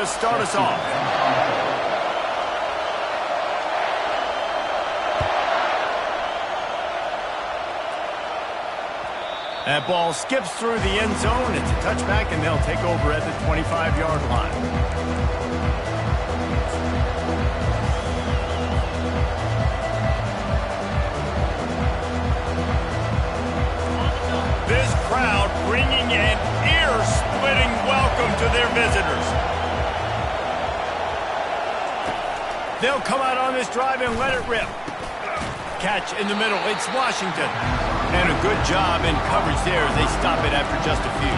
to start us off. That ball skips through the end zone. It's a touchback, and they'll take over at the 25-yard line. This crowd bringing an ear-splitting welcome to their visitors. They'll come out on this drive and let it rip. Catch in the middle. It's Washington. And a good job in coverage there as they stop it after just a few.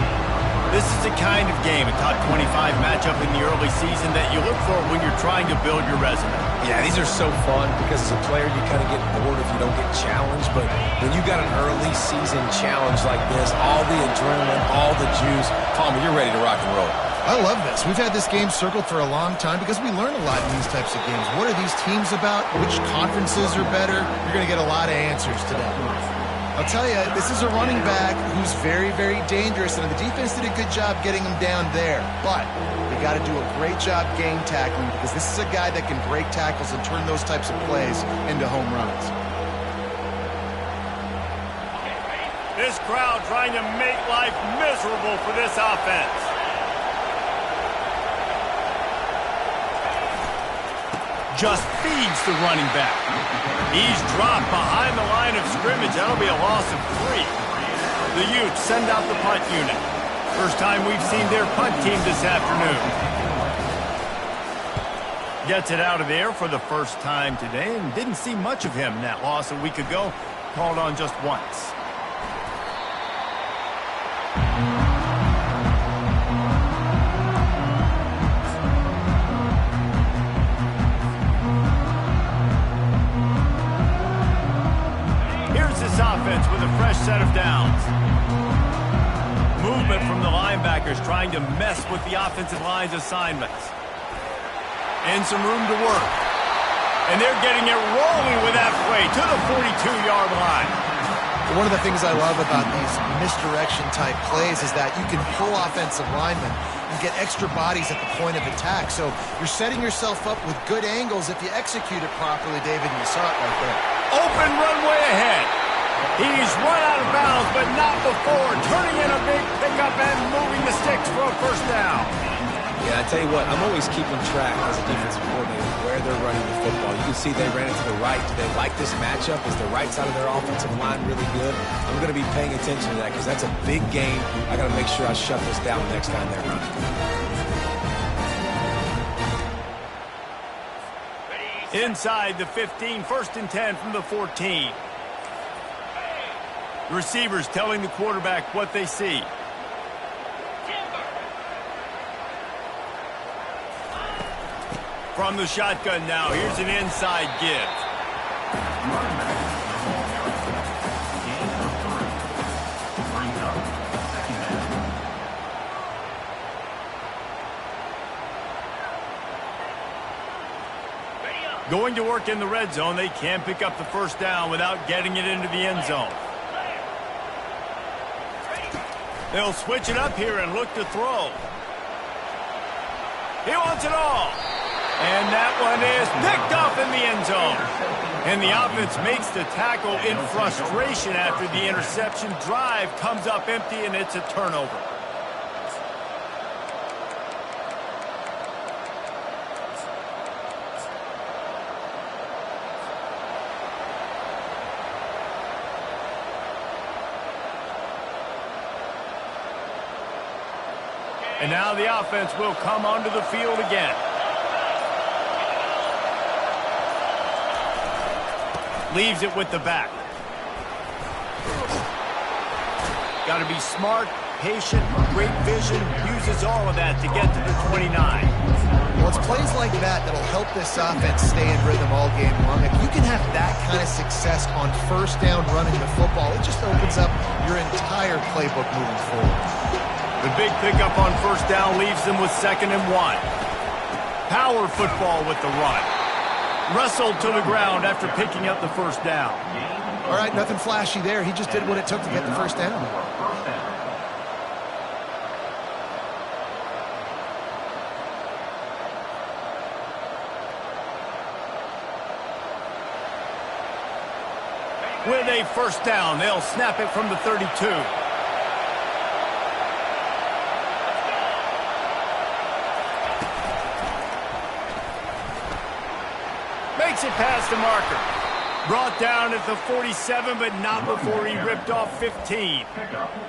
This is the kind of game, a top 25 matchup in the early season that you look for when you're trying to build your resume. Yeah, these are so fun because as a player you kind of get bored if you don't get challenged. But when you got an early season challenge like this, all the adrenaline, all the juice, Palmer, you're ready to rock and roll. I love this. We've had this game circled for a long time because we learn a lot in these types of games. What are these teams about? Which conferences are better? You're going to get a lot of answers today. I'll tell you, this is a running back who's very, very dangerous, and the defense did a good job getting him down there. But they got to do a great job game tackling because this is a guy that can break tackles and turn those types of plays into home runs. This crowd trying to make life miserable for this offense. Just feeds the running back. He's dropped behind the line of scrimmage. That'll be a loss of 3. The Utes send out the punt unit. First time we've seen their punt team this afternoon. Gets it out of there for the first time today and didn't see much of him. That loss a week ago, called on just once. Offense with a fresh set of downs. Movement from the linebackers trying to mess with the offensive line's assignments. And some room to work. And they're getting it rolling with that play to the 42-yard line. One of the things I love about these misdirection-type plays is that you can pull offensive linemen and get extra bodies at the point of attack. So you're setting yourself up with good angles if you execute it properly, David, and you saw it right there. Open runway ahead. He's run out of bounds, but not before. Turning in a big pickup and moving the sticks for a first down. Yeah, I tell you what, I'm always keeping track as a defensive coordinator where they're running the football. You can see they ran it to the right. Do they like this matchup? Is the right side of their offensive line really good? I'm going to be paying attention to that because that's a big game. I got to make sure I shut this down the next time they're running. Inside the 15, 1st and 10 from the 14. Receivers telling the quarterback what they see. From the shotgun now, here's an inside give. Going to work in the red zone, they can't pick up the first down without getting it into the end zone. They'll switch it up here and look to throw. He wants it all. And that one is picked off in the end zone. And the offense makes the tackle in frustration after the interception. Drive comes up empty, and it's a turnover. And now the offense will come onto the field again. Leaves it with the back. Got to be smart, patient, great vision. Uses all of that to get to the 29. Well, it's plays like that that'll help this offense stay in rhythm all game long. If you can have that kind of success on first down running the football, it just opens up your entire playbook moving forward. The big pickup on first down leaves them with 2nd and 1. Power football with the run. Wrestled to the ground after picking up the first down. All right, nothing flashy there. He just did what it took to get the first down. with a first down. They'll snap it from the 32. Makes it past the marker. Brought down at the 47, but not before he ripped off 15.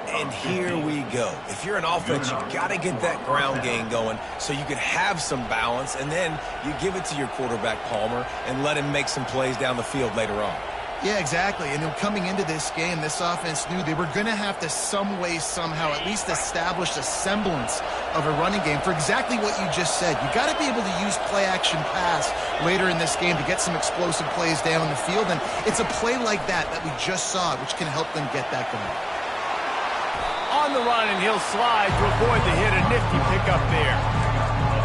And here we go. If you're an offense, you've got to get that ground game going so you can have some balance, and then you give it to your quarterback, Palmer, and let him make some plays down the field later on. Yeah, exactly. And coming into this game, this offense knew they were going to have to some way, somehow, at least establish a semblance of a running game for exactly what you just said. You got to be able to use play-action pass later in this game to get some explosive plays down the field. And it's a play like that we just saw, which can help them get that going. On the run, and he'll slide to avoid the hit. A nifty pickup there.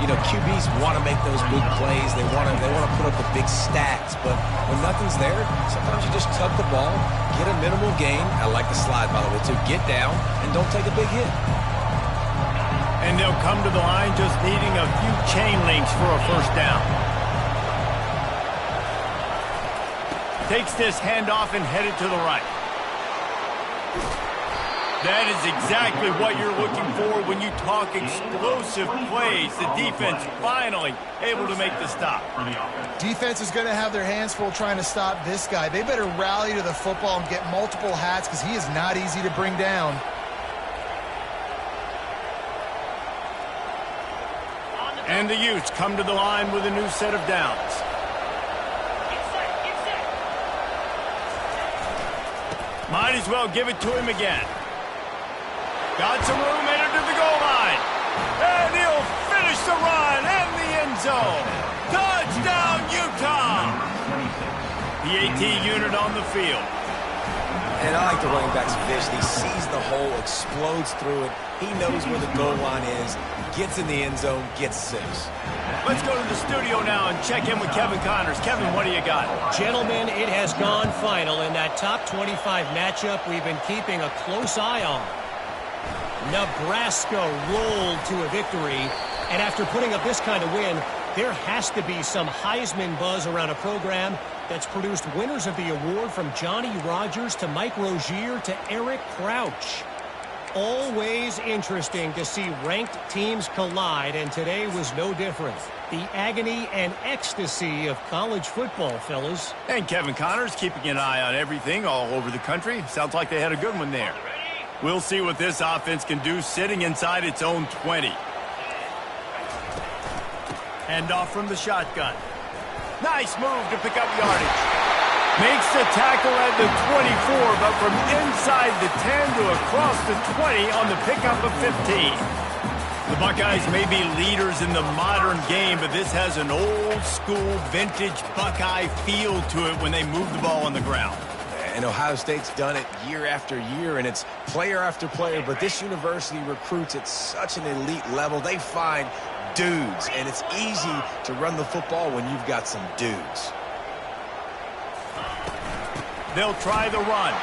You know, QBs want to make those big plays. They want to put up the big stats. But when nothing's there, sometimes you just tuck the ball, get a minimal gain. I like the slide, by the way, too. Get down and don't take a big hit. And they'll come to the line just needing a few chain links for a first down. Takes this handoff and headed to the right. That is exactly what you're looking for when you talk explosive plays. The defense finally able to make the stop. Defense is going to have their hands full trying to stop this guy. They better rally to the football and get multiple hats because he is not easy to bring down. And the Utes come to the line with a new set of downs. Might as well give it to him again. Got some room, entered to the goal line. And he'll finish the run and the end zone. Touchdown, Utah! The AT unit on the field. And I like the running back's vision. He sees the hole, explodes through it. He knows where the goal line is, gets in the end zone, gets 6. Let's go to the studio now and check in with Kevin Connors. Kevin, what do you got? Gentlemen, it has gone final in that top 25 matchup we've been keeping a close eye on. Nebraska rolled to a victory, and after putting up this kind of win, there has to be some Heisman buzz around a program that's produced winners of the award from Johnny Rodgers to Mike Rozier to Eric Crouch. Always interesting to see ranked teams collide, and today was no different. The agony and ecstasy of college football, fellas. And Kevin Connors keeping an eye on everything all over the country. Sounds like they had a good one there. We'll see what this offense can do sitting inside its own 20. Hand off from the shotgun. Nice move to pick up yardage. Makes the tackle at the 24, but from inside the 10 to across the 20 on the pickup of 15. The Buckeyes may be leaders in the modern game, but this has an old-school, vintage Buckeye feel to it when they move the ball on the ground. And Ohio State's done it year after year, and it's player after player, but this university recruits at such an elite level. They find dudes, and it's easy to run the football when you've got some dudes. They'll try the run.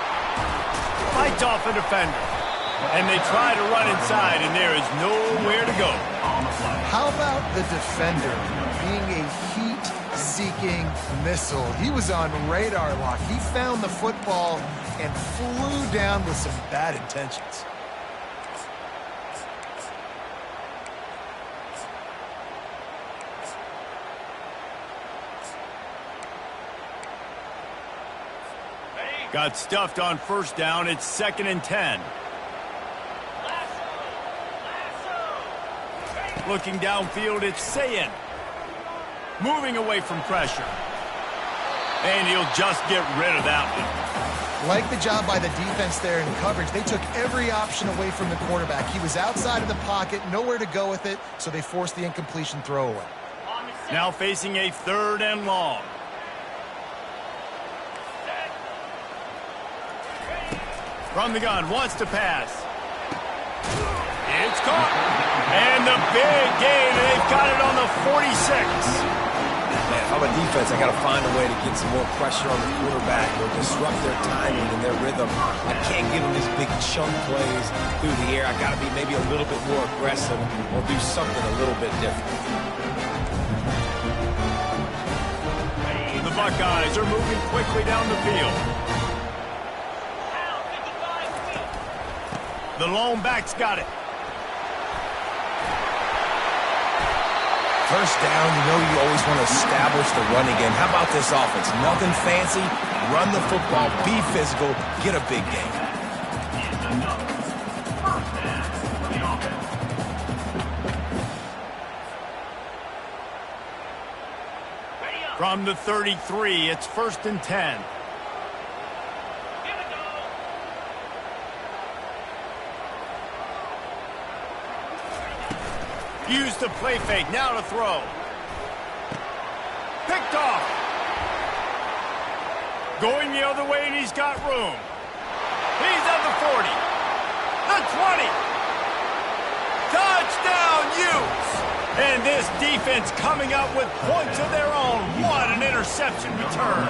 Fights off a defender. And they try to run inside, and there is nowhere to go. How about the defender being a heat-seeking missile? He was on radar lock. He found the football and flew down with some bad intentions. Got stuffed on first down. It's 2nd and 10. Looking downfield, it's Sayin. Moving away from pressure. And he'll just get rid of that one. Like the job by the defense there in coverage. They took every option away from the quarterback. He was outside of the pocket, nowhere to go with it, so they forced the incompletion throwaway. Now facing a 3rd and long. From the gun, wants to pass. It's caught. And the big gain, and they've got it on the 46. Man, if I'm a defense, I got to find a way to get some more pressure on the quarterback or disrupt their timing and their rhythm. I can't give them these big chunk plays through the air. I got to be maybe a little bit more aggressive or do something a little bit different. The Buckeyes are moving quickly down the field. The lone back's got it. First down, you know you always want to establish the running game. How about this offense? Nothing fancy. Run the football, be physical, get a big game. From the 33, it's 1st and 10. Use the play fake, now to throw. Picked off. Going the other way, and he's got room. He's at the 40. The 20. Touchdown, Utes! And this defense coming up with points of their own. What an interception return.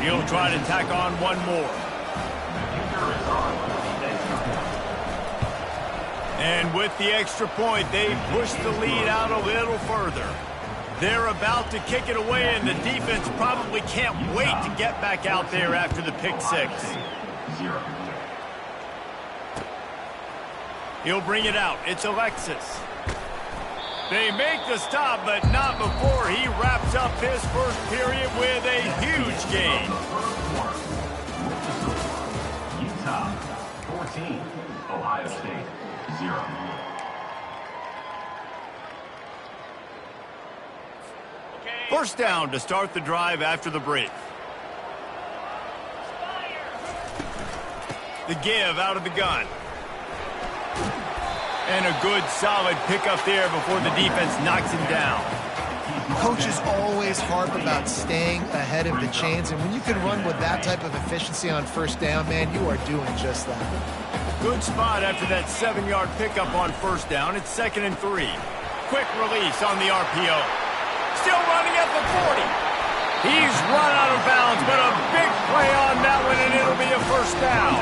He'll try to tack on one more. And with the extra point, they push the lead out a little further. They're about to kick it away, and the defense probably can't wait to get back out there after the pick six. He'll bring it out. It's Alexis. They make the stop, but not before he wraps up his first period with a huge gain. Utah, 14. Ohio State, 0. First down to start the drive after the break. The give out of the gun. And a good, solid pickup there before the defense knocks him down. Coaches always harp about staying ahead of the chains, and when you can run with that type of efficiency on first down, man, you are doing just that. Good spot after that 7-yard pickup on first down. It's 2nd and 3. Quick release on the RPO. Still running at the 40. He's run out of bounds, but a big play on that one, and it'll be a first down.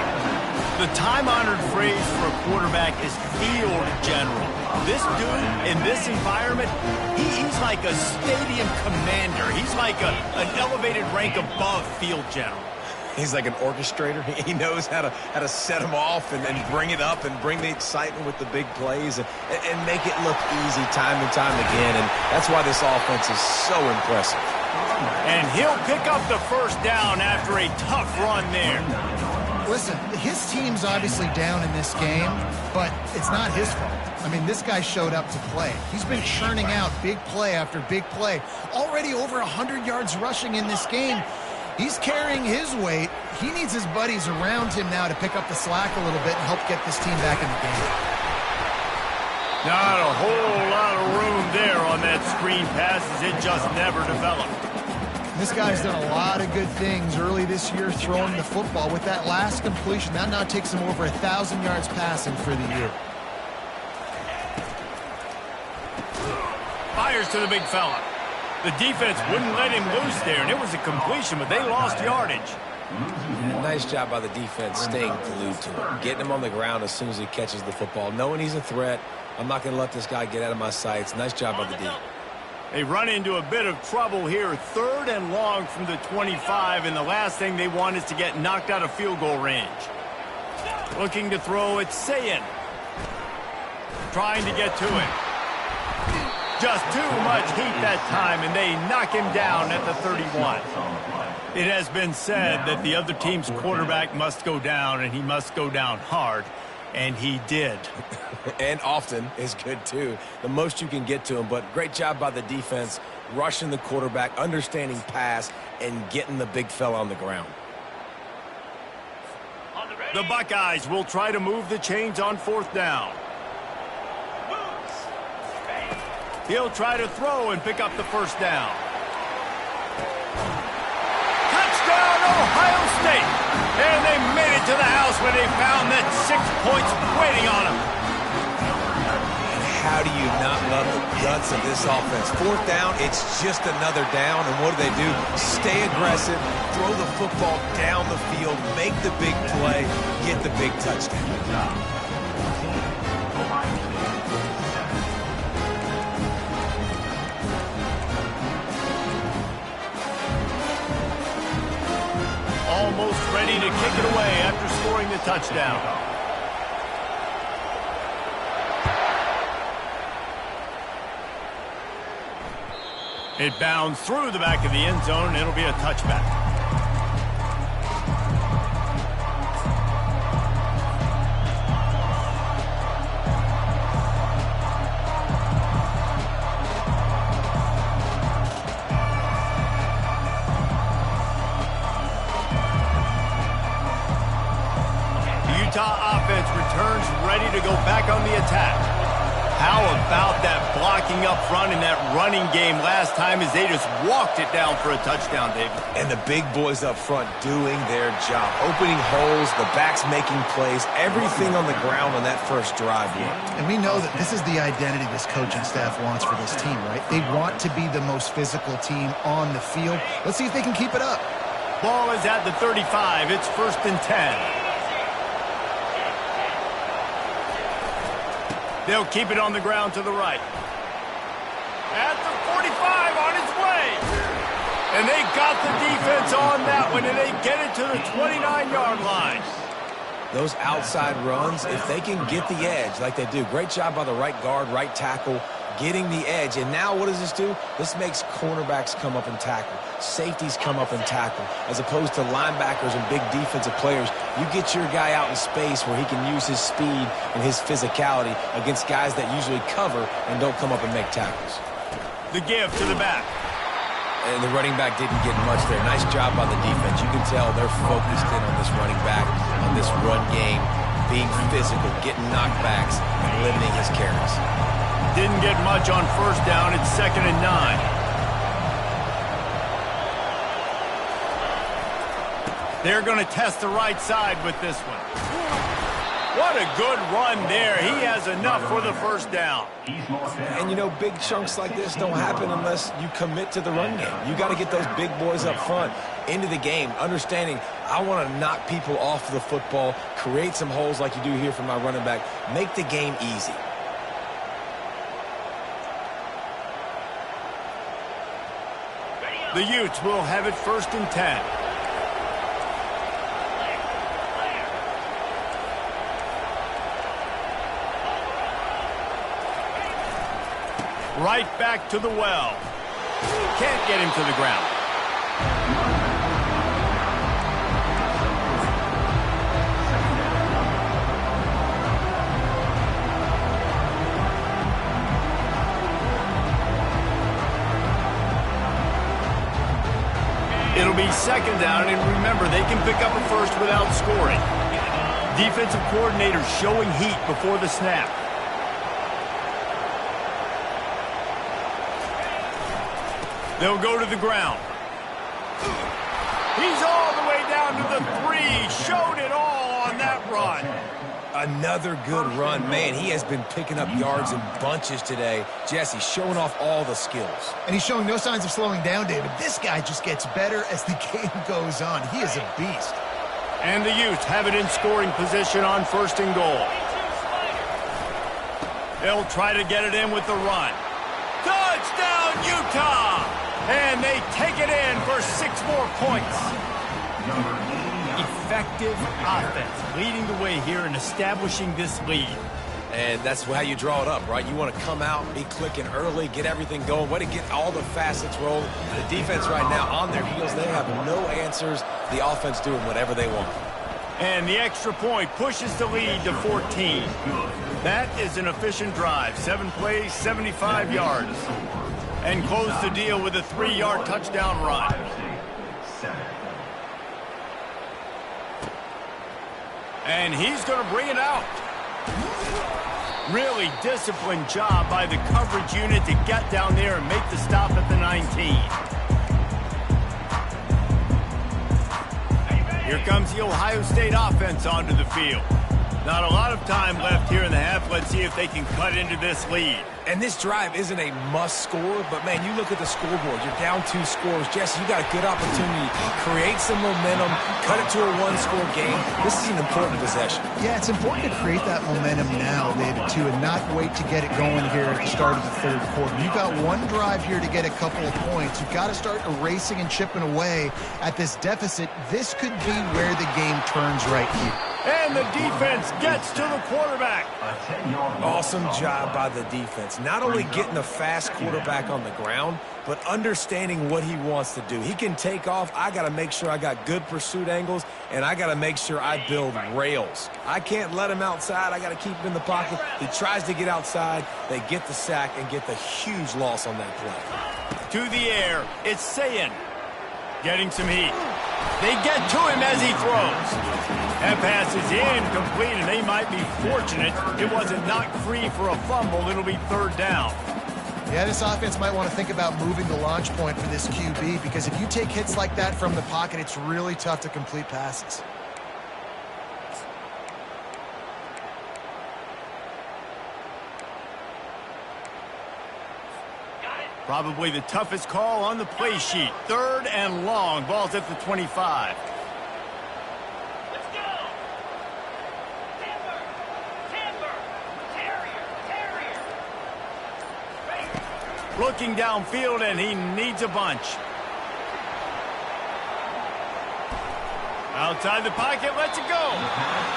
The time-honored phrase for a quarterback is field general. This dude, in this environment, he's like a stadium commander. He's like an elevated rank above field general. He's like an orchestrator. He knows how to set them off and bring it up and bring the excitement with the big plays and make it look easy time and time again. And that's why this offense is so impressive. And he'll pick up the first down after a tough run there. Listen, his team's obviously down in this game, but it's not his fault. I mean, this guy showed up to play. He's been churning out big play after big play. Already over 100 yards rushing in this game. He's carrying his weight. He needs his buddies around him now to pick up the slack a little bit and help get this team back in the game. Not a whole lot of room there on that screen pass as it just never developed. This guy's done a lot of good things early this year throwing the football. With that last completion, that now takes him over 1,000 yards passing for the year. Fires to the big fella. The defense wouldn't let him loose there, and it was a completion, but they lost yardage. Nice job by the defense staying glued to him, getting him on the ground as soon as he catches the football, knowing he's a threat. I'm not going to let this guy get out of my sights. Nice job by the D. They run into a bit of trouble here, 3rd and long from the 25, and the last thing they want is to get knocked out of field goal range. Looking to throw, it's Sayin. Trying to get to it. Just too much heat that time, and they knock him down at the 31. It has been said that the other team's quarterback must go down, and he must go down hard, and he did. And often is good, too. The most you can get to him, but great job by the defense, rushing the quarterback, understanding pass, and getting the big fella on the ground. The Buckeyes will try to move the chains on 4th down. He'll try to throw and pick up the first down. Touchdown, Ohio State! And they made it to the house when they found that 6 points waiting on them. And how do you not love the guts of this offense? 4th down, it's just another down, and what do? Stay aggressive, throw the football down the field, make the big play, get the big touchdown. Almost ready to kick it away after scoring the touchdown. It bounds through the back of the end zone, and it'll be a touchback. The Utah offense returns ready to go back on the attack. How about that blocking up front in that running game last time as they just walked it down for a touchdown, David? And the big boys up front doing their job. Opening holes, the backs making plays, everything on the ground on that first drive worked. And we know that this is the identity this coaching staff wants for this team, right? They want to be the most physical team on the field. Let's see if they can keep it up. Ball is at the 35. It's 1st and 10. They'll keep it on the ground to the right. At the 45, on its way. And they got the defense on that one, and they get it to the 29-yard line. Those outside runs, if they can get the edge like they do, great job by the right guard, right tackle, getting the edge. And now what does this do? This makes cornerbacks come up and tackle. Safeties come up and tackle. As opposed to linebackers and big defensive players, you get your guy out in space where he can use his speed and his physicality against guys that usually cover and don't come up and make tackles. The give to the back. And the running back didn't get much there. Nice job by the defense. You can tell they're focused in on this running back, on this run game, being physical, getting knockbacks, and limiting his carries. Didn't get much on 1st down. It's 2nd and 9. They're going to test the right side with this one. What a good run there. He has enough for the 1st down. And, you know, big chunks like this don't happen unless you commit to the run game. You got to get those big boys up front into the game, understanding I want to knock people off the football, create some holes like you do here for my running back, make the game easy. The Utes will have it 1st and 10. Right back to the well. Can't get him to the ground. It'll be 2nd down, and remember, they can pick up a 1st without scoring. Defensive coordinator showing heat before the snap. They'll go to the ground. He's all the way down to the 3. Showed it all on that run. Another good run. Man, he has been picking up yards in bunches today. Jesse, showing off all the skills. And he's showing no signs of slowing down, David. This guy just gets better as the game goes on. He is a beast. And the Utes have it in scoring position on 1st and goal. They'll try to get it in with the run. Touchdown, Utah! And they take it in for 6 more points. Effective offense leading the way here and establishing this lead. And that's how you draw it up, right? You want to come out, be clicking early, get everything going, way to get all the facets rolling. The defense right now on their heels, they have no answers. The offense doing whatever they want. And the extra point pushes the lead to 14. That is an efficient drive. 7 plays, 75 yards. And close the deal with a 3-yard touchdown run. And he's going to bring it out. Really disciplined job by the coverage unit to get down there and make the stop at the 19. Here comes the Ohio State offense onto the field. Not a lot of time left here in the half. Let's see if they can cut into this lead. And this drive isn't a must score, but man, you look at the scoreboard. You're down 2 scores. Jesse, you got a good opportunity. Create some momentum. Cut it to a 1-score game. This is an important possession. Yeah, it's important to create that momentum now, David, too, and not wait to get it going here at the start of the 3rd quarter. You've got one drive here to get a couple of points. You've got to start erasing and chipping away at this deficit. This could be where the game turns right here. And the defense gets to the quarterback. Awesome job by the defense. Not only getting the fast quarterback on the ground, but understanding what he wants to do. He can take off. I got to make sure I got good pursuit angles, and I got to make sure I build rails. I can't let him outside. I got to keep him in the pocket. He tries to get outside. They get the sack and get the huge loss on that play. To the air, it's Sayin. Getting some heat. They get to him as he throws. That pass is incomplete, and they might be fortunate it wasn't knocked free for a fumble. It'll be third down. Yeah, this offense might want to think about moving the launch point for this QB, because if you take hits like that from the pocket, it's really tough to complete passes. Probably the toughest call on the play sheet. Third and long. Ball's at the 25. Let's go! Terrier. Looking downfield, and he needs a bunch. Outside the pocket, lets it go.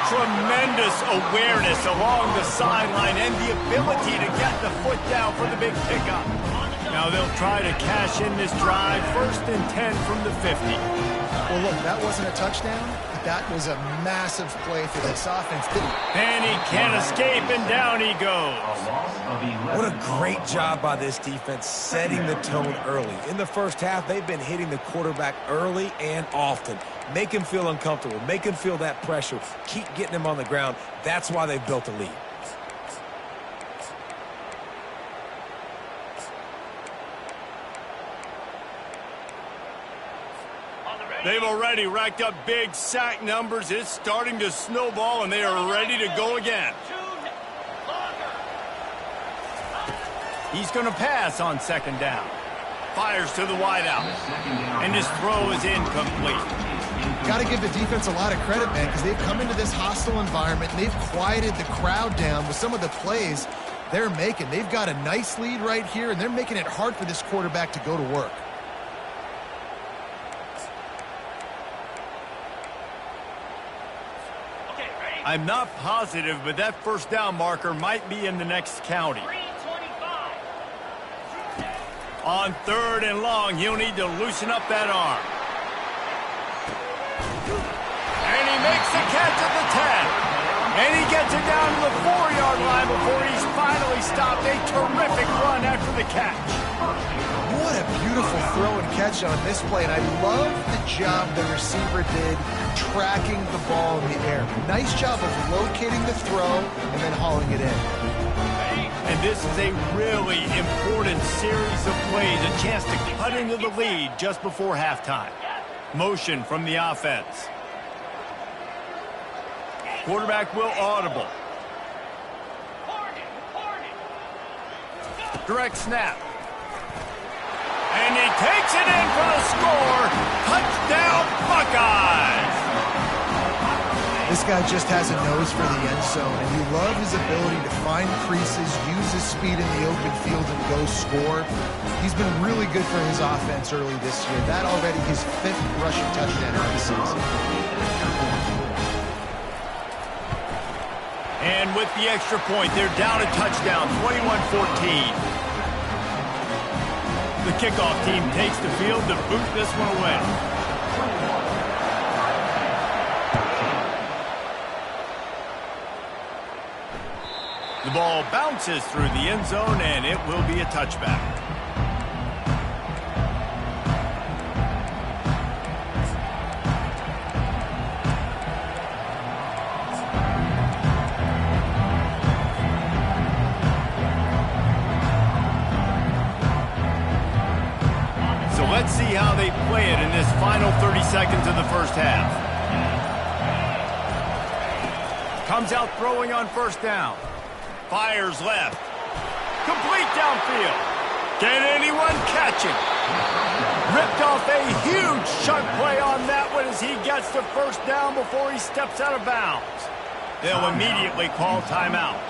Tremendous awareness along the sideline and the ability to get the foot down for the big pickup. Now they'll try to cash in this drive. 1st and 10 from the 50. Well, look, that wasn't a touchdown, but that was a massive play for this offense. And he can't escape, and down he goes. What a great job by this defense setting the tone early. In the first half, they've been hitting the quarterback early and often. Make him feel uncomfortable. Make him feel that pressure. Keep getting him on the ground. That's why they've built a lead. They've already racked up big sack numbers. It's starting to snowball, and they are ready to go again. He's going to pass on 2nd down. Fires to the wideout. And his throw is incomplete. Got to give the defense a lot of credit, man, because they've come into this hostile environment, and they've quieted the crowd down with some of the plays they're making. They've got a nice lead right here, and they're making it hard for this quarterback to go to work. I'm not positive, but that 1st down marker might be in the next county. On 3rd and long, he'll need to loosen up that arm. And he makes the catch at the 10. And he gets it down to the 4-yard line before he's finally stopped. A terrific run after the catch. What a beautiful throw and catch on this play, and I love the job the receiver did tracking the ball in the air. Nice job of locating the throw and then hauling it in. And this is a really important series of plays, a chance to cut into the lead just before halftime. Motion from the offense. Quarterback will audible. Direct snap. And he takes it in for the score. Touchdown, Buckeyes! This guy just has a nose for the end zone, and you love his ability to find creases, use his speed in the open field, and go score. He's been really good for his offense early this year. That already his 5th rushing touchdown of the season. And with the extra point, they're down a touchdown, 21-14. The kickoff team takes the field to boot this one away. The ball bounces through the end zone, and it will be a touchback. Let's see how they play it in this final 30 seconds of the first half. Comes out throwing on 1st down. Fires left. Complete downfield. Can anyone catch him? Ripped off a huge chunk play on that one as he gets to 1st down before he steps out of bounds. They'll immediately call timeout.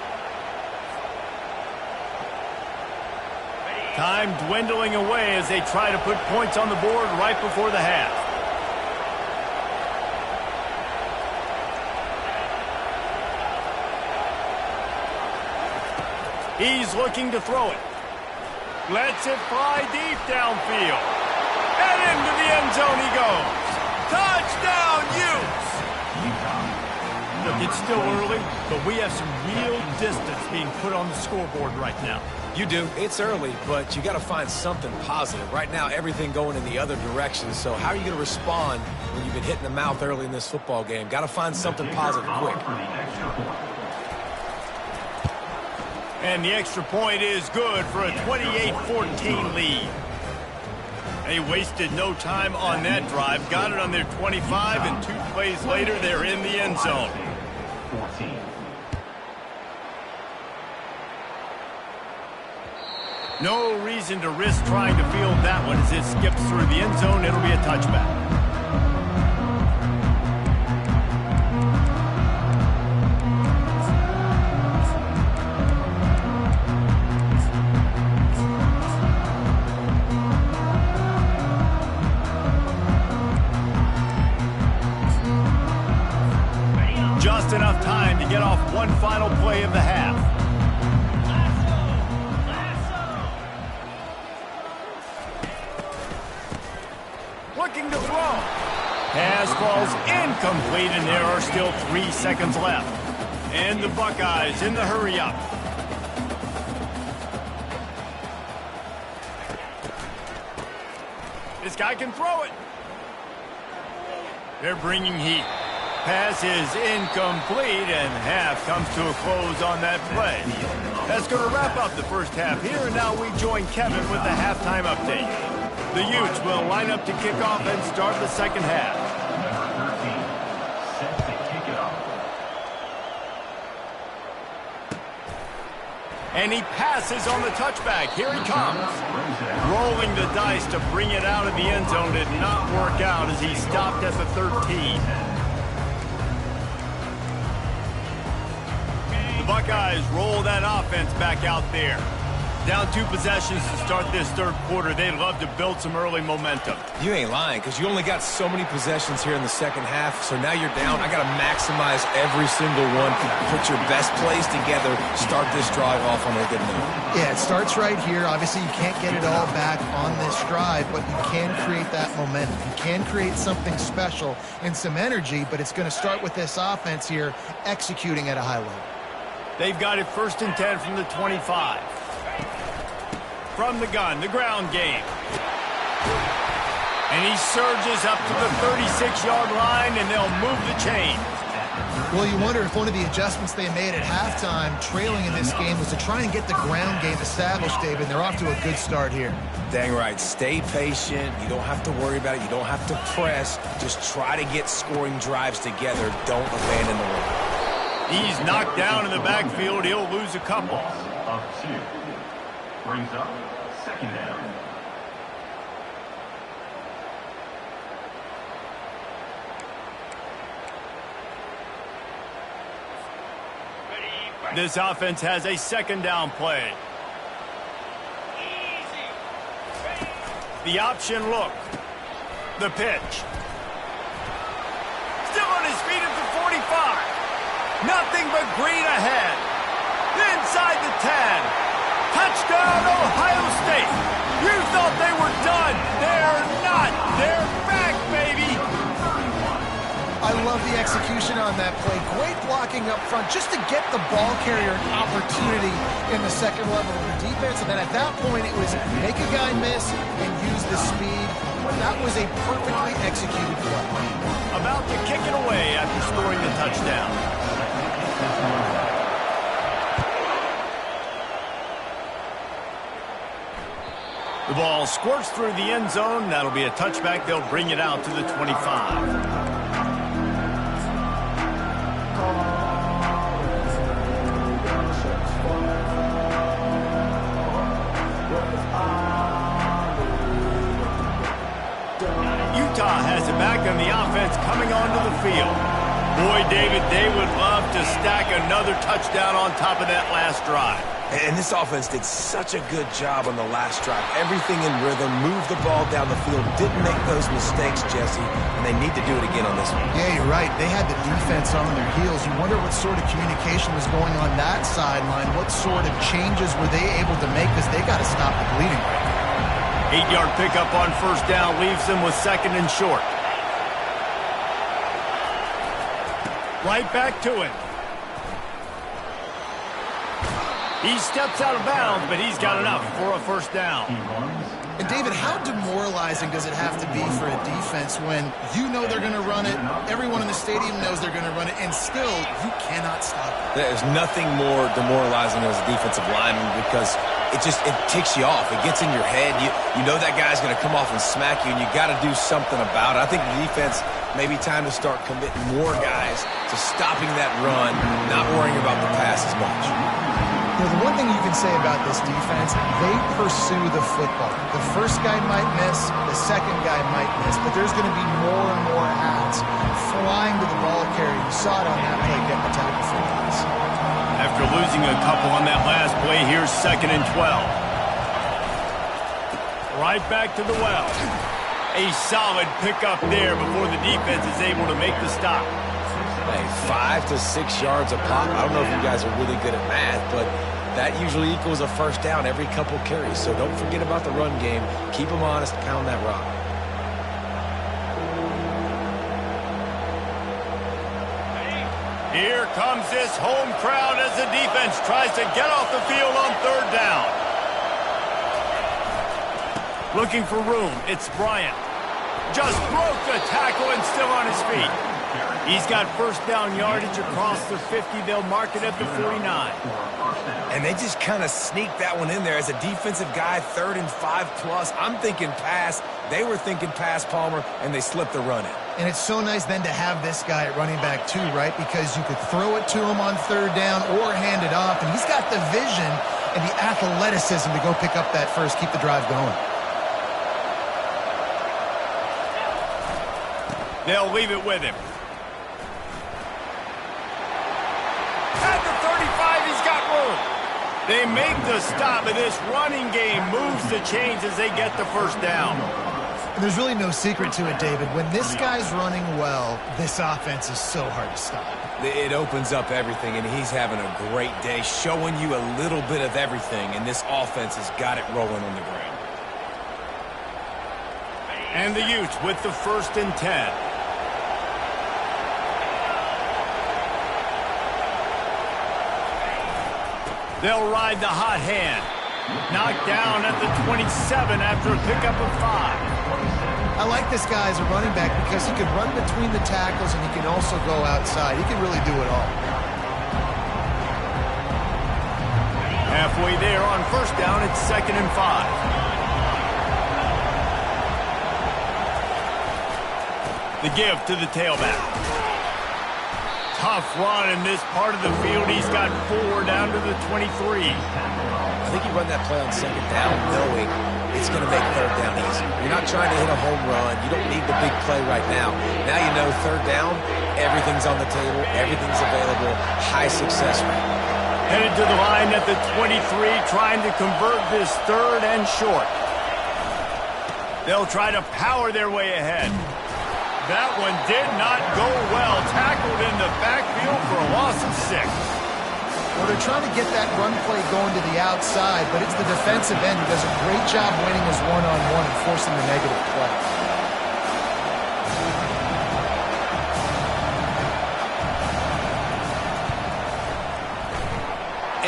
Time dwindling away as they try to put points on the board right before the half. He's looking to throw it. Lets it fly deep downfield. And into the end zone he goes. Touchdown, Utes! Look, it's still early, but we have some real distance being put on the scoreboard right now. You do. It's early, but you got to find something positive. Right now, everything going in the other direction. So how are you going to respond when you've been hit in the mouth early in this football game? Got to find something positive quick. And the extra point is good for a 28-14 lead. They wasted no time on that drive. Got it on their 25, and 2 plays later, they're in the end zone. 14. No reason to risk trying to field that one as it skips through the end zone. It'll be a touchback. Just enough time to get off one final play of the half. Looking to throw. Pass falls incomplete, and there are still 3 seconds left. And the Buckeyes in the hurry-up. This guy can throw it. They're bringing heat. Pass is incomplete, and half comes to a close on that play. That's going to wrap up the first half here, and now we join Kevin with the halftime update. The Utes will line up to kick off and start the second half. Number 13, set to kick it off. And he passes on the touchback. Here he comes. Rolling the dice to bring it out of the end zone did not work out as he stopped at the 13. The Buckeyes roll that offense back out there. Down 2 possessions to start this third quarter. They'd love to build some early momentum. You ain't lying, because you only got so many possessions here in the second half, so now you're down. I got to maximize every single one. Put your best plays together. Start this drive off on a good note. Yeah, it starts right here. Obviously, you can't get it all back on this drive, but you can create that momentum. You can create something special and some energy, but it's going to start with this offense here executing at a high level. They've got it 1st and 10 from the 25. From the gun, the ground game. And he surges up to the 36-yard line, and they'll move the chain. Well, you wonder if one of the adjustments they made at halftime, trailing in this game, was to try and get the ground game established, David. They're off to a good start here. Dang right. Stay patient. You don't have to worry about it. You don't have to press. Just try to get scoring drives together. Don't abandon the run. He's knocked down in the backfield. He'll lose a couple. Of 2. Brings up 2nd down. This offense has a 2nd down play. The option look. The pitch. Still on his feet at the 45. Nothing but green ahead. Inside the 10. Touchdown, Ohio State. You thought they were done. They're not. They're back, baby. I love the execution on that play. Great blocking up front just to get the ball carrier an opportunity in the second level of the defense. And then at that point, it was make a guy miss and use the speed. That was a perfectly executed play. About to kick it away after scoring the touchdown. The ball squirts through the end zone. That'll be a touchback. They'll bring it out to the 25. Utah has it back on the offense coming onto the field. Boy, David, they would love to stack another touchdown on top of that last drive. And this offense did such a good job on the last drive. Everything in rhythm, moved the ball down the field, didn't make those mistakes, Jesse, and they need to do it again on this one. Yeah, you're right. They had the defense on their heels. You wonder what sort of communication was going on that sideline. What sort of changes were they able to make, because they got to stop the bleeding right now. 8-yard pickup on first down leaves them with second and short. Right back to it. He steps out of bounds, but he's got enough for a first down. And, David, how demoralizing does it have to be for a defense when you know they're going to run it, everyone in the stadium knows they're going to run it, and still you cannot stop it? There's nothing more demoralizing as a defensive lineman because it ticks you off. It gets in your head. You know that guy's going to come off and smack you, and you got to do something about it. I think the defense may be time to start committing more guys to stopping that run, not worrying about the pass as much. You know, the one thing you can say about this defense, they pursue the football. The first guy might miss, the second guy might miss, but there's going to be more and more hats flying to the ball carrier. You saw it on that play getting the tackle for guys. After losing a couple on that last play, here's second and 12. Right back to the well. A solid pickup there before the defense is able to make the stop. Hey, 5 to 6 yards a pop. I don't know if you guys are really good at math, but that usually equals a first down every couple carries. So don't forget about the run game. Keep them honest, pound that rock. Here comes this home crowd as the defense tries to get off the field on third down. Looking for room, it's Bryant. Just broke the tackle and still on his feet. He's got first down yardage across the 50. They'll mark it at the 49. And they just kind of sneaked that one in there. As a defensive guy, 3rd and 5+. I'm thinking pass. They were thinking pass, Palmer, and they slipped the run in. And it's so nice then to have this guy at running back too, right? Because you could throw it to him on third down or hand it off, and he's got the vision and the athleticism to go pick up that first, keep the drive going. They'll leave it with him. At the 35, he's got room. They make the stop, and this running game moves the chains as they get the first down. And there's really no secret to it, David. When this guy's running well, this offense is so hard to stop. It opens up everything, and he's having a great day, showing you a little bit of everything, and this offense has got it rolling on the ground. And the Utes with the 1st and 10. They'll ride the hot hand. Knocked down at the 27 after a pickup of 5. I like this guy as a running back because he can run between the tackles and he can also go outside. He can really do it all. Halfway there on first down, it's 2nd and 5. The give to the tailback. Tough run in this part of the field. He's got 4 down to the 23. I think you run that play on 2nd down knowing it's going to make 3rd down easy. You're not trying to hit a home run. You don't need the big play right now. Now you know 3rd down, everything's on the table, everything's available, high success rate. Headed to the line at the 23, trying to convert this 3rd and short. They'll try to power their way ahead. That one did not go well. Tackled in the backfield for a loss of 6. Well, they're trying to get that run play going to the outside, but it's the defensive end who does a great job winning his one-on-one and forcing the negative play.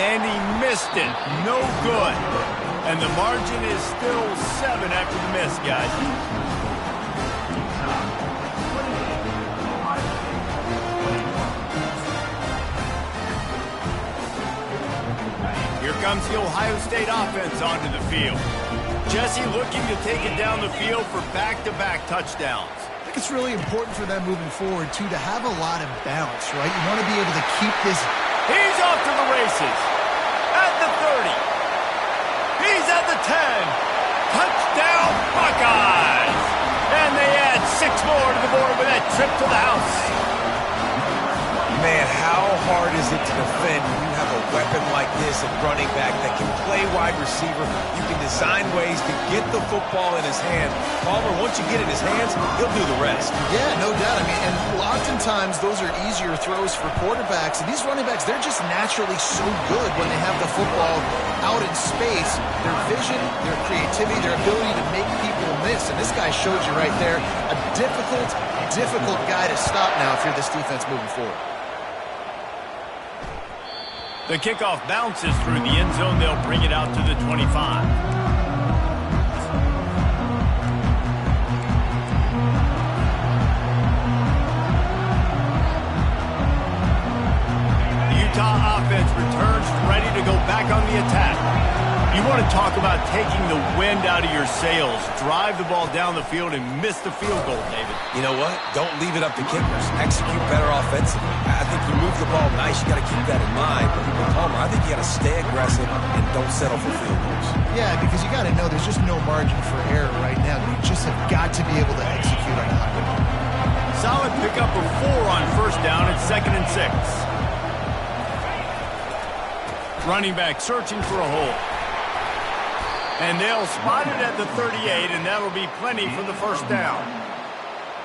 And he missed it. No good. And the margin is still 7 after the miss, guys. Here comes the Ohio State offense onto the field. Jesse looking to take it down the field for back-to-back touchdowns. I think it's really important for them moving forward, too, to have a lot of bounce, right? You want to be able to keep this. He's off to the races. At the 30. He's at the 10. Touchdown, Buckeyes. And they add 6 more to the board with that trip to the house. Man, how hard is it to defend when you have a weapon like this at running back that can play wide receiver? You can design ways to get the football in his hand. Palmer, once you get it in his hands, he'll do the rest. Yeah, no doubt. I mean, and oftentimes those are easier throws for quarterbacks. And these running backs, they're just naturally so good when they have the football out in space. Their vision, their creativity, their ability to make people miss. And this guy showed you right there a difficult guy to stop now if you're this defense moving forward. The kickoff bounces through the end zone. They'll bring it out to the 25. The Utah offense returns ready to go back on the attack. You want to talk about taking the wind out of your sails. Drive the ball down the field and miss the field goal, David. You know what? Don't leave it up to kickers. Execute better offensively. I think you move the ball nice. You got to keep that in mind. But Palmer, I think you got to stay aggressive and don't settle for field goals. Yeah, because you got to know there's just no margin for error right now. You just have got to be able to execute on a high level. Solid pickup of 4 on first down at 2nd and 6. Running back searching for a hole. And they'll spot it at the 38, and that'll be plenty for the first down.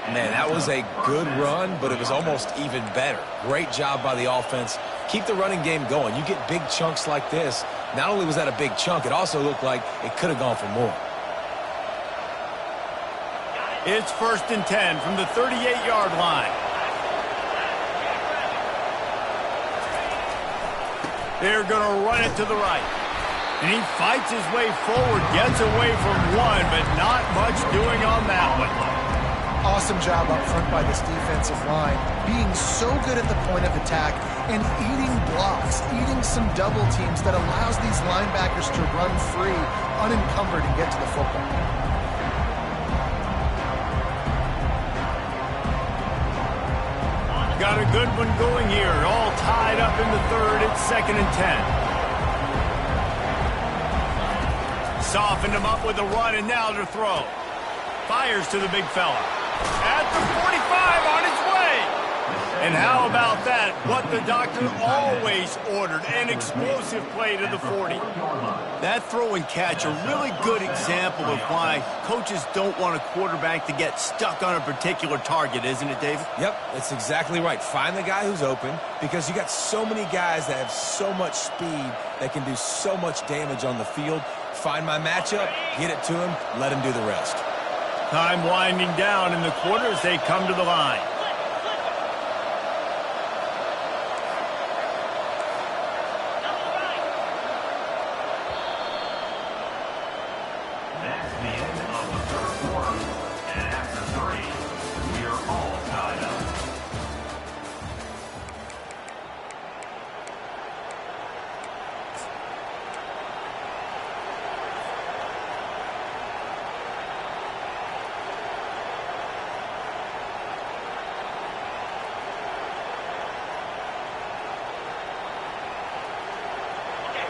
Man, that was a good run, but it was almost even better. Great job by the offense. Keep the running game going. You get big chunks like this. Not only was that a big chunk, it also looked like it could have gone for more. It's 1st and 10 from the 38-yard line. They're going to run it to the right. And he fights his way forward, gets away from one, but not much doing on that one. Awesome job up front by this defensive line, being so good at the point of attack and eating blocks, eating some double teams that allows these linebackers to run free, unencumbered, and get to the football. Got a good one going here, all tied up in the 3rd. It's 2nd and 10. Softened him up with a run, and now to throw. Fires to the big fella. At the 45, on his way. And how about that? What the doctor always ordered, an explosive play to the 40. That throw and catch, a really good example of why coaches don't want a quarterback to get stuck on a particular target, isn't it, David? Yep, that's exactly right. Find the guy who's open, because you got so many guys that have so much speed that can do so much damage on the field. Find my matchup, get it to him, let him do the rest. Time winding down in the quarter as they come to the line. That's the end of the 3rd quarter. And after 3, we are all tied up.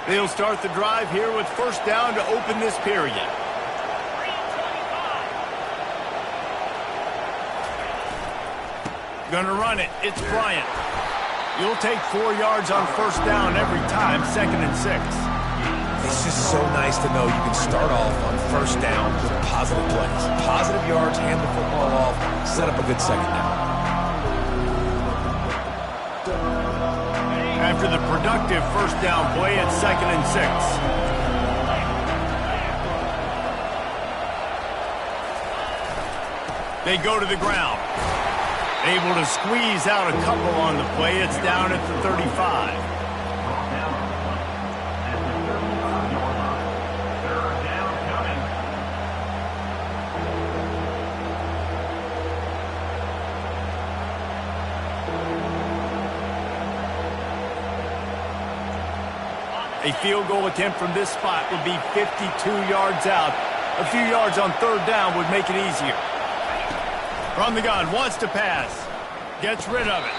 They'll start the drive here with 1st down to open this period. Gonna run it. It's Bryant. You'll take 4 yards on 1st down every time, 2nd and 6. It's just so nice to know you can start off on 1st down with positive plays. Positive yards, hand the football off, set up a good 2nd down. After the productive 1st down play, it's 2nd and 6. They go to the ground. Able to squeeze out a couple on the play. It's down at the 35. A field goal attempt from this spot would be 52 yards out. A few yards on 3rd down would make it easier. From the gun, wants to pass. Gets rid of it.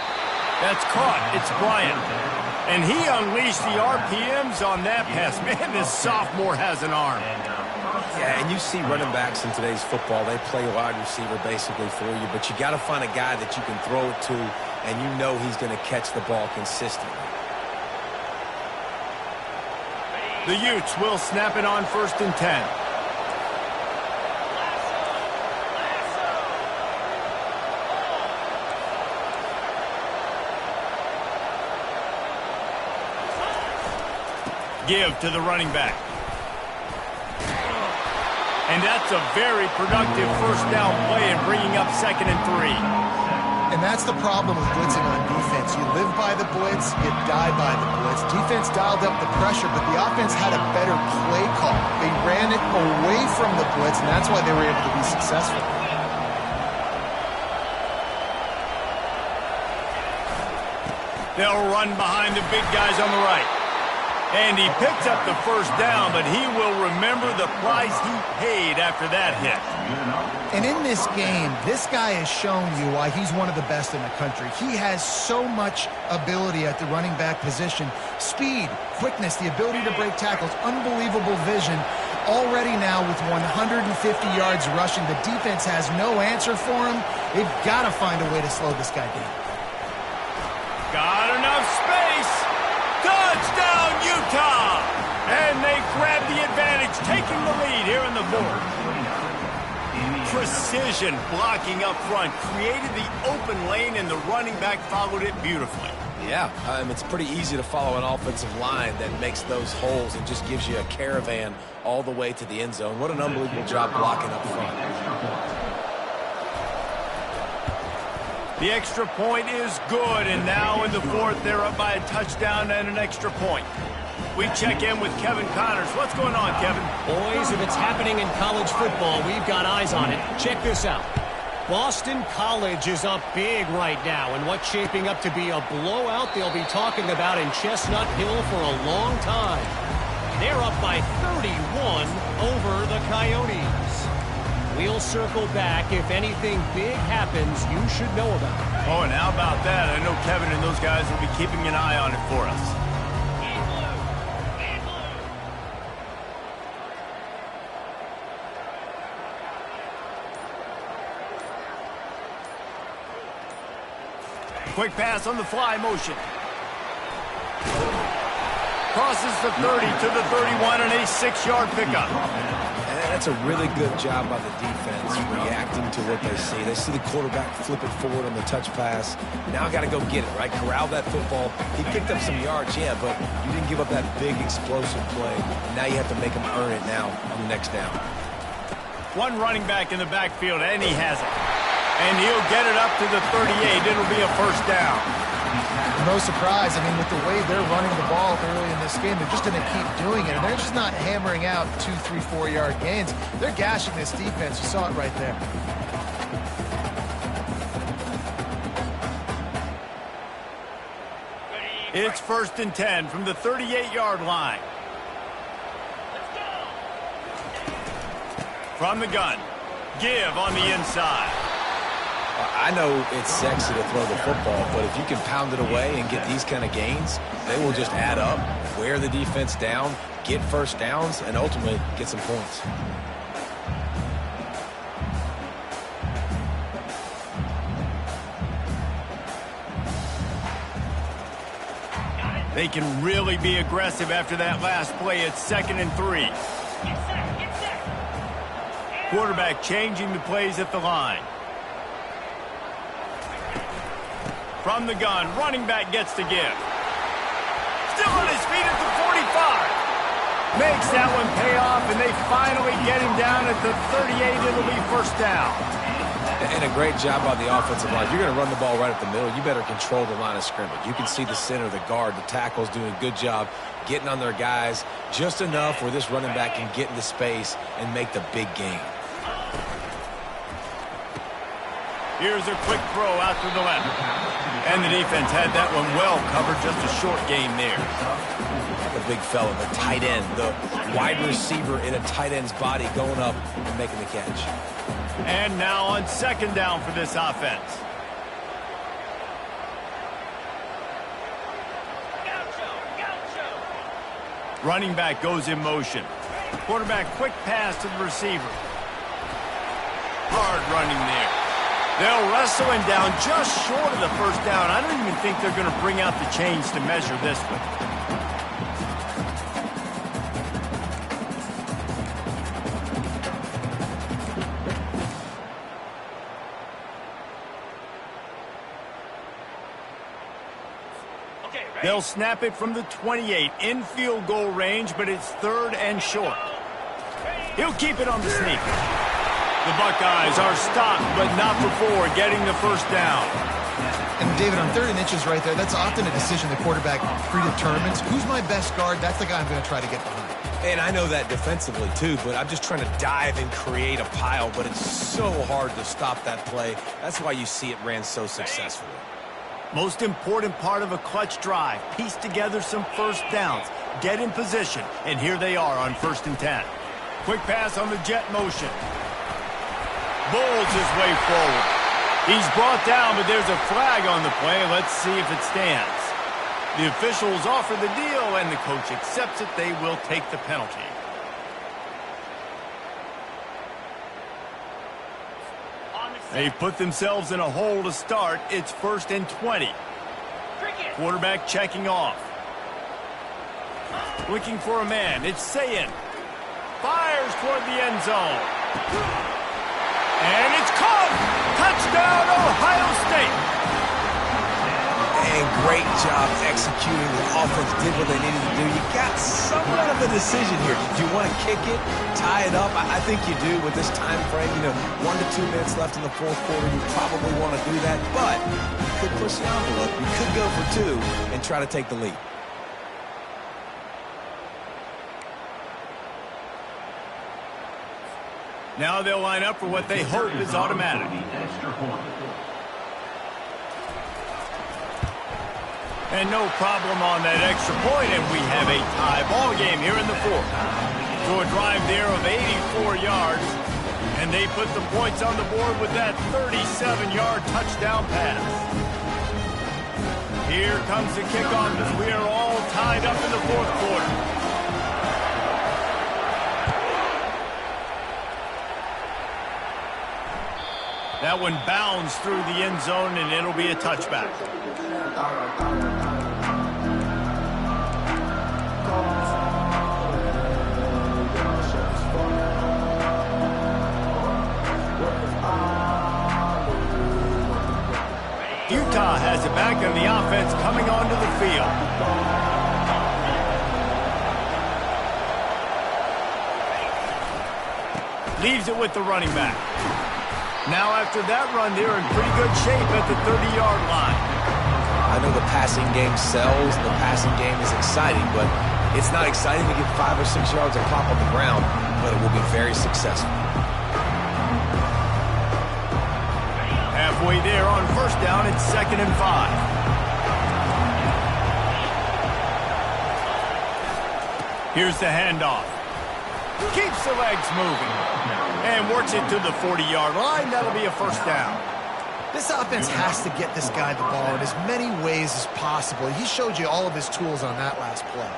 That's caught. It's Bryant. And he unleashed the RPMs on that pass. Man, this sophomore has an arm. Yeah, and you see running backs in today's football, they play wide receiver basically for you, but you got to find a guy that you can throw it to, and you know he's going to catch the ball consistently. The Utes will snap it on 1st and 10. Give to the running back. And that's a very productive first down play and bringing up 2nd and 3. And that's the problem with blitzing on defense. You live by the blitz, you die by the blitz. Defense dialed up the pressure, but the offense had a better play call. They ran it away from the blitz, and that's why they were able to be successful. They'll run behind the big guys on the right. And he picks up the first down, but he will remember the price he paid after that hit. And in this game, this guy has shown you why he's one of the best in the country. He has so much ability at the running back position. Speed, quickness, the ability to break tackles, unbelievable vision. Already now with 150 yards rushing, the defense has no answer for him. They've got to find a way to slow this guy down. Got enough space. Touchdown, Utah! And they grab the advantage, taking the lead here in the 4th. Precision blocking up front, created the open lane, and the running back followed it beautifully. Yeah, it's pretty easy to follow an offensive line that makes those holes and just gives you a caravan all the way to the end zone. What an unbelievable job blocking up front. The extra point is good, and now in the 4th, they're up by a touchdown and an extra point. We check in with Kevin Connors. What's going on, Kevin? Boys, if it's happening in college football, we've got eyes on it. Check this out. Boston College is up big right now, and what's shaping up to be a blowout they'll be talking about in Chestnut Hill for a long time. They're up by 31 over the Coyotes. We'll circle back. If anything big happens, you should know about it. Oh, and how about that? I know Kevin and those guys will be keeping an eye on it for us. Quick pass on the fly motion. Crosses the 30 to the 31 and a 6-yard pickup. And that's a really good job by the defense reacting to what they see. They see the quarterback flip it forward on the touch pass. Now got to go get it, right? Corral that football. He picked up some yards, yeah, but you didn't give up that big explosive play. Now you have to make him earn it now on the next down. One running back in the backfield, and he has it. And he'll get it up to the 38. It'll be a first down. No surprise. I mean, with the way they're running the ball early in this game, they're just going to keep doing it. And they're just not hammering out 2, 3, 4-yard gains. They're gashing this defense. You saw it right there. It's 1st and 10 from the 38-yard line. From the gun. Give on the inside. I know it's sexy to throw the football, but if you can pound it away and get these kind of gains, they will just add up, wear the defense down, get first downs, and ultimately get some points. They can really be aggressive after that last play. It's 2nd and 3. Quarterback changing the plays at the line. From the gun, running back gets to give. Still on his feet at the 45. Makes that one pay off, and they finally get him down at the 38. It'll be first down. And a great job by the offensive line. You're going to run the ball right at the middle. You better control the line of scrimmage. You can see the center, the guard, the tackles doing a good job getting on their guys just enough where this running back can get into space and make the big game. Here's a quick throw out to the left. And the defense had that one well covered. Just a short game there. The big fella, the tight end, the wide receiver in a tight end's body going up and making the catch. And now on 2nd down for this offense. Running back goes in motion. Quarterback quick pass to the receiver. Hard running there. They'll wrestle him down just short of the first down. I don't even think they're going to bring out the chains to measure this one. They'll snap it from the 28 in field goal range, but it's 3rd and short. He'll keep it on the sneak. The Buckeyes are stopped, but not before getting the first down. And David, on 3rd and inches right there, that's often a decision the quarterback predetermines. Who's my best guard? That's the guy I'm going to try to get behind. And I know that defensively, too, but I'm just trying to dive and create a pile, but it's so hard to stop that play. That's why you see it ran so successfully. Most important part of a clutch drive. Piece together some first downs. Get in position. And here they are on 1st and 10. Quick pass on the jet motion. Bowls his way forward. He's brought down, but there's a flag on the play. Let's see if it stands. The officials offer the deal, and the coach accepts it. They will take the penalty. They've put themselves in a hole to start. It's 1st and 20. Quarterback checking off. Looking for a man. It's Sayin. Fires toward the end zone. And it's caught. Touchdown, Ohio State. And great job executing. The offense did what they needed to do. You got somewhat of a decision here. Did you want to kick it, tie it up? I think you do with this time frame. 1 to 2 minutes left in the 4th quarter. You probably want to do that, but you could push the envelope. You could go for 2 and try to take the lead. Now they'll line up for what they hope is automatic. And no problem on that extra point, and we have a tie ball game here in the 4th. So a drive there of 84 yards, and they put the points on the board with that 37-yard touchdown pass. Here comes the kickoff as we are all tied up in the 4th quarter. That one bounds through the end zone, and it'll be a touchback. Utah has it back, and the offense coming onto the field. Leaves it with the running back. Now after that run, they're in pretty good shape at the 30-yard line. I know the passing game sells, and the passing game is exciting, but it's not exciting to get 5 or 6 yards of pop on the ground, but it will be very successful. Halfway there on 1st down, it's 2nd and 5. Here's the handoff. Keeps the legs moving. And works it to the 40-yard line. That'll be a 1st down. This offense has to get this guy the ball in as many ways as possible. He showed you all of his tools on that last play.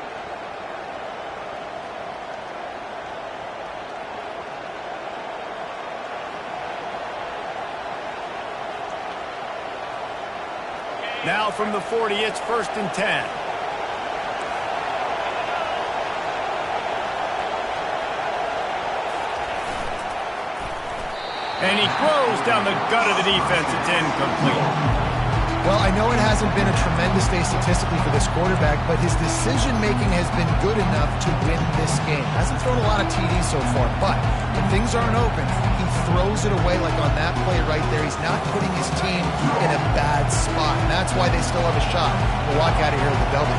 Now from the 40, it's 1st and 10. And he throws down the gut of the defense. It's incomplete. Well, I know it hasn't been a tremendous day statistically for this quarterback, but his decision-making has been good enough to win this game. Hasn't thrown a lot of TDs so far, but when things aren't open, he throws it away like on that play right there. He's not putting his team in a bad spot, and that's why they still have a shot to walk out of here with a W.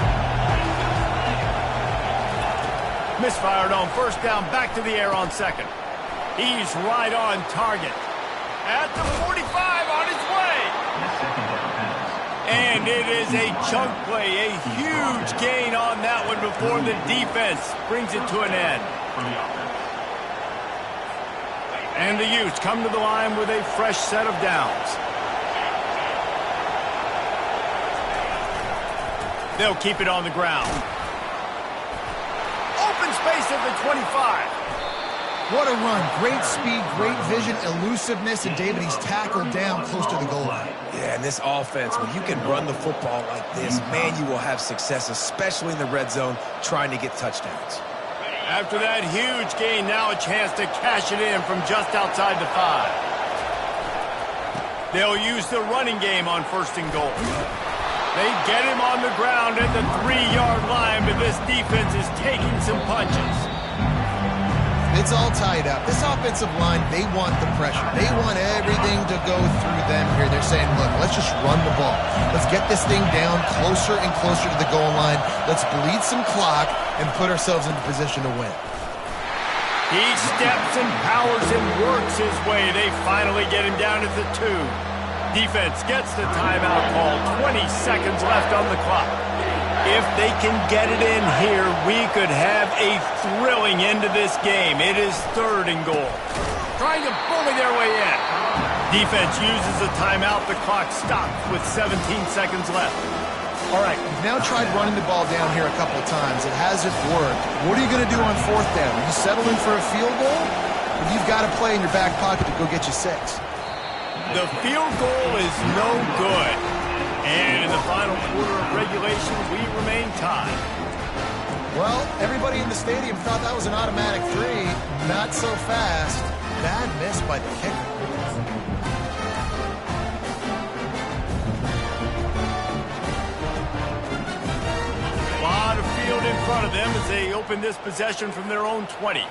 Misfired on 1st down, back to the air on 2nd. He's right on target. At the 45, on his way. And it is a chunk play, a huge gain on that one before the defense brings it to an end. And the Utes come to the line with a fresh set of downs. They'll keep it on the ground. Open space at the 25. What a run. Great speed, great vision, elusiveness, and David, he's tackled down close to the goal line. Yeah, and this offense, when you can run the football like this, man, you will have success, especially in the red zone, trying to get touchdowns. After that huge gain, now a chance to cash it in from just outside the 5. They'll use the running game on 1st and goal. They get him on the ground at the 3-yard line, but this defense is taking some punches. It's all tied up. This offensive line, they want the pressure. They want everything to go through them here. They're saying, look, let's just run the ball. Let's get this thing down closer and closer to the goal line. Let's bleed some clock and put ourselves into position to win. He steps and powers and works his way. They finally get him down at the 2. Defense gets the timeout call. 20 seconds left on the clock. If they can get it in here, we could have a thrilling end to this game. It is 3rd and goal. Trying to bully their way in. Defense uses a timeout. The clock stops with 17 seconds left. All right, you've now tried running the ball down here a couple of times. It hasn't worked. What are you going to do on 4th down? Are you settling for a field goal? Or you've got a play in your back pocket to go get you 6? The field goal is no good. And in the final quarter of regulation, we remain tied. Well, everybody in the stadium thought that was an automatic 3. Not so fast. Bad miss by the kicker. A lot of field in front of them as they open this possession from their own 20.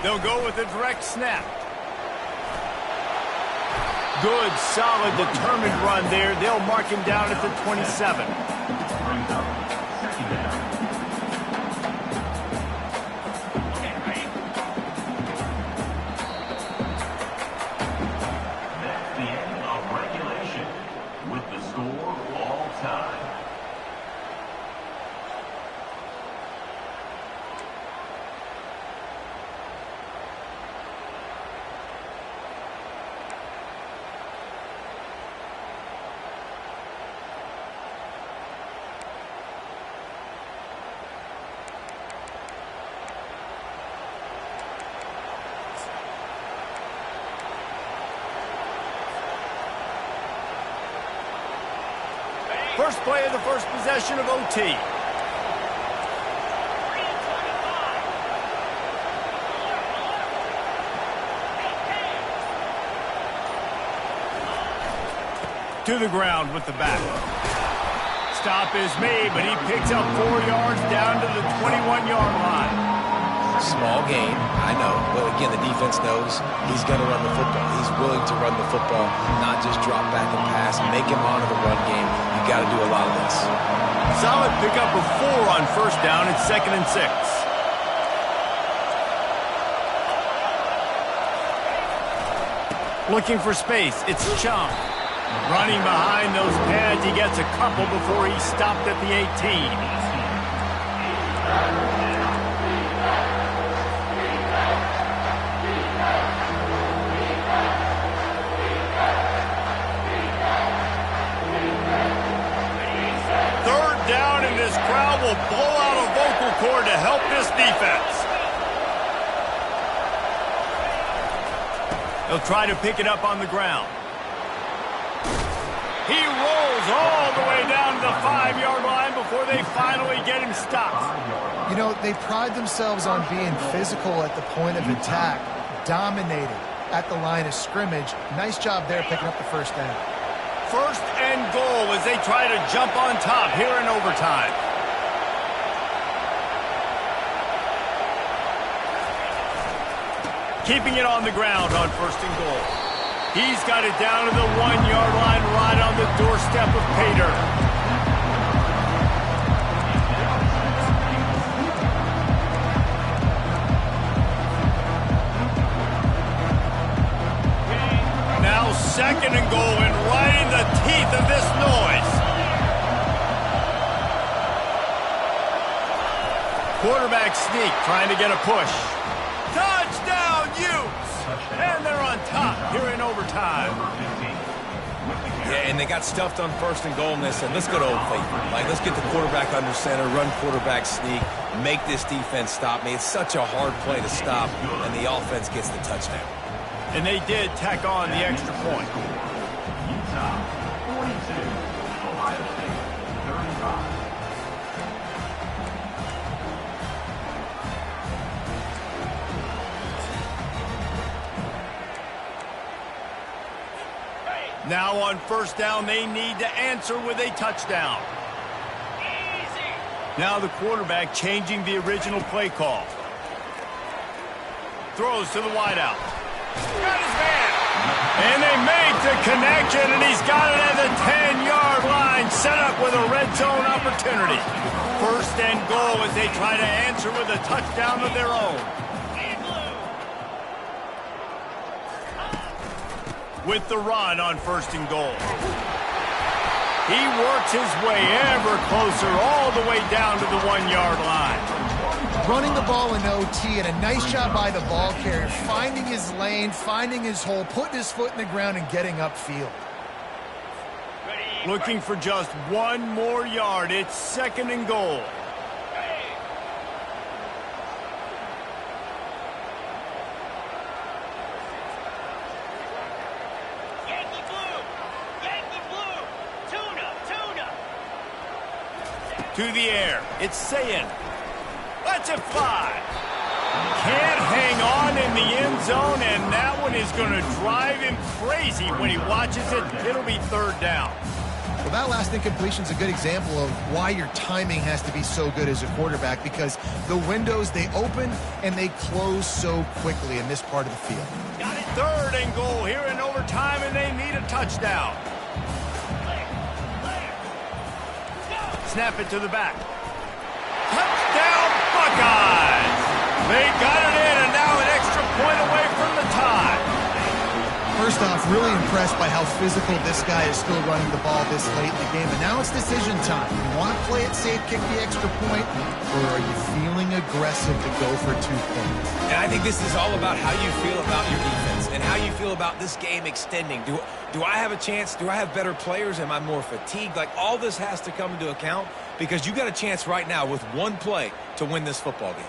They'll go with a direct snap. Good, solid, determined run there. They'll mark him down at the 27. Brings up 2nd down. That's the end of regulation with the score all time. First play of the first possession of OT. To the ground with the back. Stop is made, but he picks up 4 yards down to the 21-yard line. Small gain, I know. But again, the defense knows he's going to run the football. He's willing to run the football, not just drop back and pass, make him honor the run game. You got to do a lot of this. Solid pickup of 4 on 1st down. It's 2nd and 6. Looking for space. It's Chung. Running behind those pads, he gets a couple before he stopped at the 18. This crowd will blow out a vocal cord to help this defense. They'll try to pick it up on the ground. He rolls all the way down to the 5-yard line before they finally get him stopped. You know, they pride themselves on being physical at the point of attack, dominating at the line of scrimmage. Nice job there picking up the 1st down. 1st and goal as they try to jump on top here in overtime. Keeping it on the ground on 1st and goal. He's got it down to the 1-yard line right on the doorstep of pay dirt. Now 2nd and goal and right in the teeth of this noise. Quarterback sneak trying to get a push. Touchdown, Utes! And they're on top here in overtime. Yeah, And they got stuffed on 1st and goal, and they said, let's go to Old Faithful. Like, let's get the quarterback under center, run quarterback sneak, make this defense stop me. It's such a hard play to stop, and the offense gets the touchdown. And they did tack on the extra point. Utah 42, Ohio State 35. Now on 1st down, they need to answer with a touchdown. Easy. Now the quarterback changing the original play call. Throws to the wideout. Got his man. And they make the connection, and he's got it at the 10-yard line, set up with a red zone opportunity. 1st and goal as they try to answer with a touchdown of their own. With the run on 1st and goal. He works his way ever closer all the way down to the 1-yard line. Running the ball in OT, and a nice job by the ball carrier, finding his lane, finding his hole, putting his foot in the ground and getting upfield. Looking for just 1 more yard. It's 2nd and goal. To the air. It's Sayin. Lets it fly. Can't hang on in the end zone, and that one is going to drive him crazy when he watches it. It'll be 3rd down. Well, that last incompletion is a good example of why your timing has to be so good as a quarterback, because the windows, they open and they close so quickly in this part of the field. Got it. 3rd and goal here in overtime, and they need a touchdown. Snap it to the back. Touchdown, Buckeyes! They got it in, and now an extra point away from the tie. First off, really impressed by how physical this guy is still running the ball this late in the game. And now it's decision time. You want to play it safe, kick the extra point, or are you feeling aggressive to go for 2 points? And I think this is all about how you feel about your defense and how you feel about this game extending. Do I have a chance? Do I have better players? Am I more fatigued? Like, all this has to come into account, because you got a chance right now with 1 play to win this football game.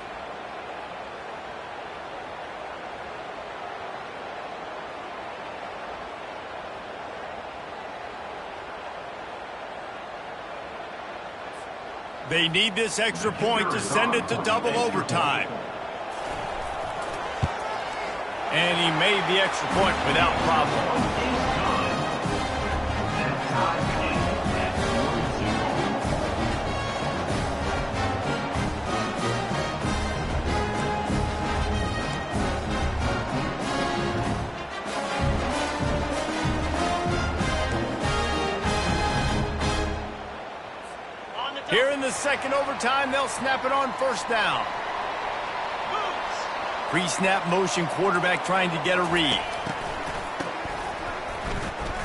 They need this extra point to send it to double overtime. And he made the extra point without problem. Here in the 2nd overtime, they'll snap it on 1st down. Pre-snap motion, quarterback trying to get a read.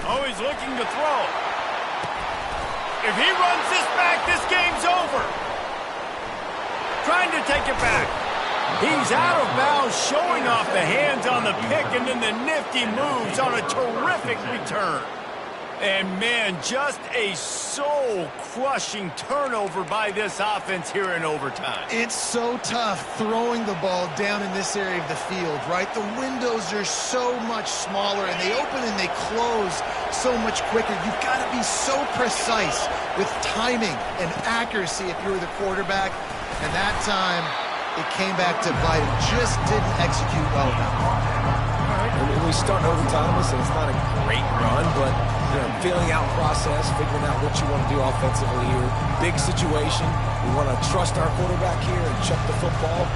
Oh, he's looking to throw. If he runs this back, this game's over. Trying to take it back. He's out of bounds, showing off the hands on the pick, and then the nifty moves on a terrific return. And, man, just a soul-crushing turnover by this offense here in overtime. It's so tough throwing the ball down in this area of the field, right? The windows are so much smaller, and they open and they close so much quicker. You've got to be so precise with timing and accuracy if you're the quarterback. And that time, it came back to bite him. Just didn't execute well enough. All right, when we start overtime, listen, it's not a great run, but feeling out process, figuring out what you want to do offensively here. Big situation. We want to trust our quarterback here and chuck the football.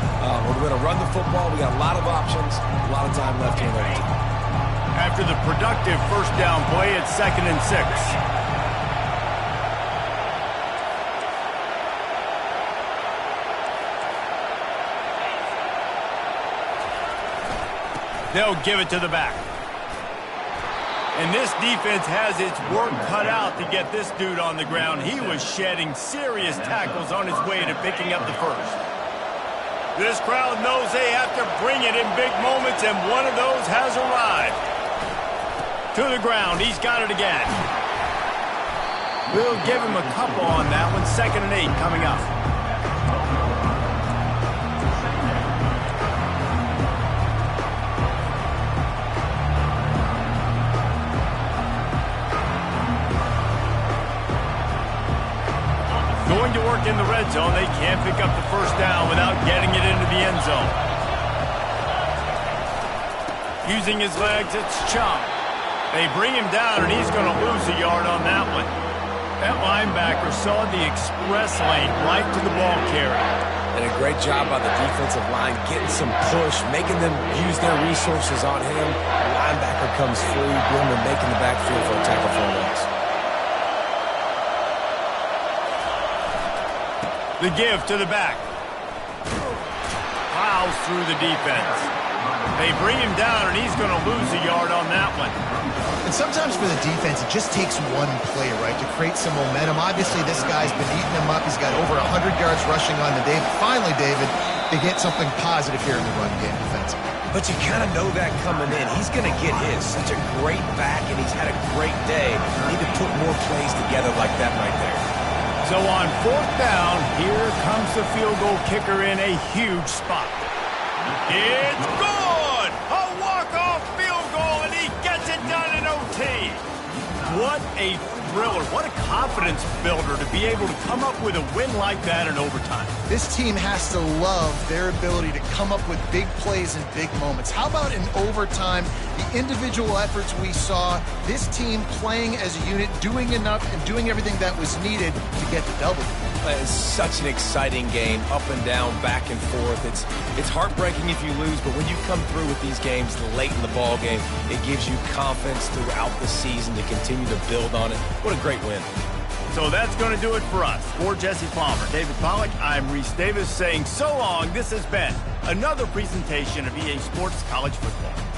We're going to run the football. We got a lot of options, a lot of time left here in overtime. After the productive 1st down play, it's 2nd and 6. They'll give it to the back. And this defense has its work cut out to get this dude on the ground. He was shedding serious tackles on his way to picking up the 1st. This crowd knows they have to bring it in big moments, and one of those has arrived. To the ground, he's got it again. We'll give him a couple on that one. 2nd and 8 coming up. Going to work in the red zone. They can't pick up the first down without getting it into the end zone. Using his legs, it's Chop. They bring him down, and he's going to lose a yard on that one. That linebacker saw the express lane right to the ball carrier. And a great job by the defensive line getting some push, making them use their resources on him. The linebacker comes free, Boomer making the backfield for a tackle for a loss. The give to the back. Plows through the defense. They bring him down, and he's going to lose a yard on that one. And sometimes for the defense, it just takes one play, right, to create some momentum. Obviously, this guy's been eating him up. He's got over 100 yards rushing on the day. Finally, David, they get something positive here in the run game defensively. But you kind of know that coming in. He's going to get his. Such a great back, and he's had a great day. Need to put more plays together like that right there. So on 4th down, here comes the field goal kicker in a huge spot. It's good! A walk-off field goal, and he gets it done in OT. What a thriller. What a confidence builder to be able to come up with a win like that in overtime. This team has to love their ability to come up with big plays and big moments. How about in overtime, the individual efforts we saw, this team playing as a unit, doing enough and doing everything that was needed to get the W. It's such an exciting game, up and down, back and forth. It's heartbreaking if you lose, but when you come through with these games late in the ball game, it gives you confidence throughout the season to continue to build on it. What a great win. So that's going to do it for us. For Jesse Palmer, David Pollack, I'm Reese Davis saying so long. This has been another presentation of EA Sports College Football.